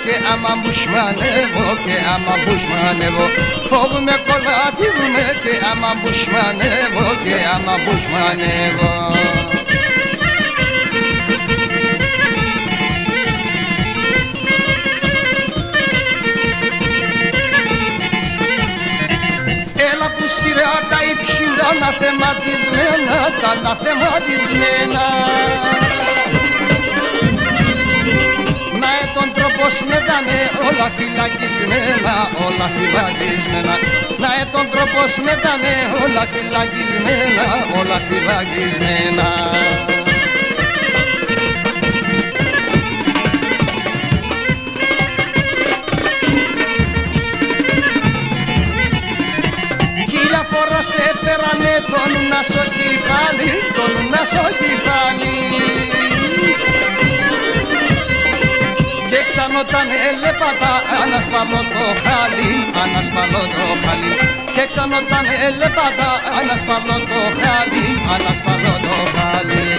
και άμα μπουσμανεύω και άμα μπουσμανεύω φοβούμαι κολατιβούμε και άμα μπουσμανεύω και άμα μπουσμανεύω. Έλα που σειρά τα υψηλά να θεματισμένα, τα θεματισμένα. Να τον τρόπος ναι τανε όλα φυλακισμένα, όλα φυλακισμένα. Να τον τρόπος ναι τανε όλα φυλακισμένα, όλα φυλακισμένα. Σε πέρανε τον νάσο κεφάλι, τον νάσο κεφάλι. Και ξανόταν ελέπατα ανασπαλώ το χάλι, ανασπαλώ το χάλι. Και ξανόταν ελέπατα ανασπαλώ το χάλι, ανασπαλώ το χάλι.